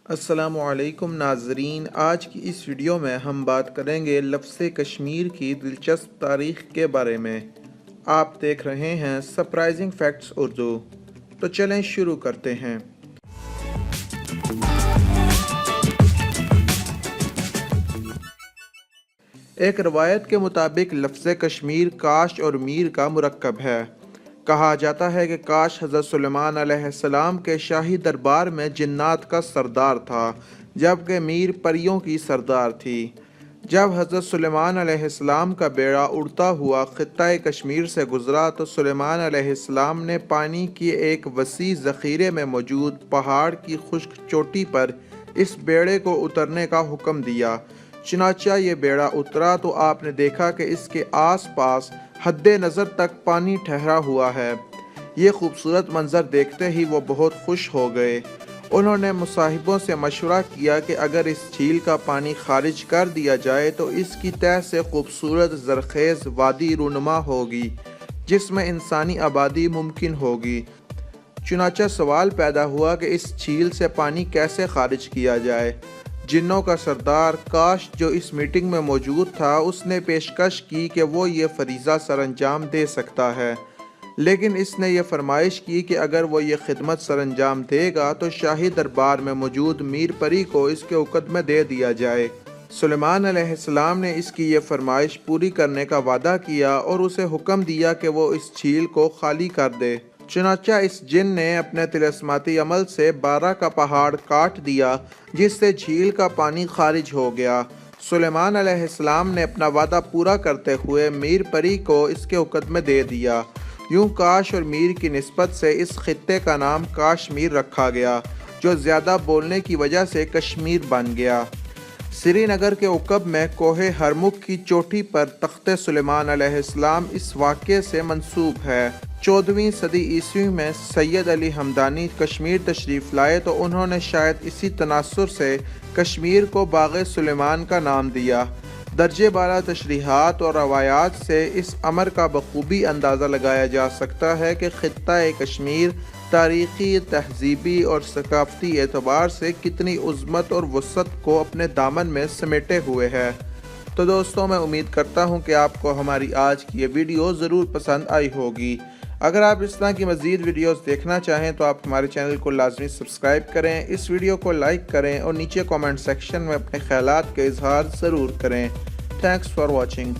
السلام علیکم ناظرین، آج کی اس ویڈیو میں ہم بات کریں گے لفظ کشمیر کی دلچسپ تاریخ کے بارے میں۔ آپ دیکھ رہے ہیں سرپرائزنگ فیکٹس اردو، تو چلیں شروع کرتے ہیں۔ ایک روایت کے مطابق لفظ کشمیر کاش اور میر کا مرکب ہے۔ کہا جاتا ہے کہ کاش حضرت سلیمان علیہ السلام کے شاہی دربار میں جنات کا سردار تھا، جبکہ میر پریوں کی سردار تھی۔ جب حضرت سلیمان علیہ السلام کا بیڑا اڑتا ہوا خطہ کشمیر سے گزرا تو سلیمان علیہ السلام نے پانی کی ایک وسیع ذخیرے میں موجود پہاڑ کی خشک چوٹی پر اس بیڑے کو اترنے کا حکم دیا۔ چنانچہ یہ بیڑا اترا تو آپ نے دیکھا کہ اس کے آس پاس حد نظر تک پانی ٹھہرا ہوا ہے۔ یہ خوبصورت منظر دیکھتے ہی وہ بہت خوش ہو گئے۔ انہوں نے مصاحبوں سے مشورہ کیا کہ اگر اس جھیل کا پانی خارج کر دیا جائے تو اس کی تہہ سے خوبصورت زرخیز وادی رونما ہوگی، جس میں انسانی آبادی ممکن ہوگی۔ چنانچہ سوال پیدا ہوا کہ اس جھیل سے پانی کیسے خارج کیا جائے۔ جنوں کا سردار کاش، جو اس میٹنگ میں موجود تھا، اس نے پیشکش کی کہ وہ یہ فریضہ سر انجام دے سکتا ہے، لیکن اس نے یہ فرمائش کی کہ اگر وہ یہ خدمت سر انجام دے گا تو شاہی دربار میں موجود میر پری کو اس کے عقد میں دے دیا جائے۔ سلیمان علیہ السلام نے اس کی یہ فرمائش پوری کرنے کا وعدہ کیا اور اسے حکم دیا کہ وہ اس جھیل کو خالی کر دے۔ چنانچہ اس جن نے اپنے طلسماتی عمل سے 12 کا پہاڑ کاٹ دیا، جس سے جھیل کا پانی خارج ہو گیا۔ سلیمان علیہ السلام نے اپنا وعدہ پورا کرتے ہوئے میر پری کو اس کے عقد میں دے دیا۔ یوں کاش اور میر کی نسبت سے اس خطے کا نام کاشمیر رکھا گیا، جو زیادہ بولنے کی وجہ سے کشمیر بن گیا۔ سری نگر کے عقب میں کوہ ہرمکھ کی چوٹی پر تخت سلیمان علیہ السلام اس واقعے سے منسوب ہے۔ 14ویں صدی عیسوی میں سید علی ہمدانی کشمیر تشریف لائے تو انہوں نے شاید اسی تناصر سے کشمیر کو باغ سلیمان کا نام دیا۔ درجہ بالا تشریحات اور روایات سے اس امر کا بخوبی اندازہ لگایا جا سکتا ہے کہ خطہ کشمیر تاریخی، تہذیبی اور ثقافتی اعتبار سے کتنی عظمت اور وسعت کو اپنے دامن میں سمیٹے ہوئے ہے۔ تو دوستوں، میں امید کرتا ہوں کہ آپ کو ہماری آج کی یہ ویڈیو ضرور پسند آئی ہوگی۔ اگر آپ اس طرح کی مزید ویڈیوز دیکھنا چاہیں تو آپ ہمارے چینل کو لازمی سبسکرائب کریں، اس ویڈیو کو لائک کریں اور نیچے کامنٹ سیکشن میں اپنے خیالات کا اظہار ضرور کریں۔ Thanks for watching.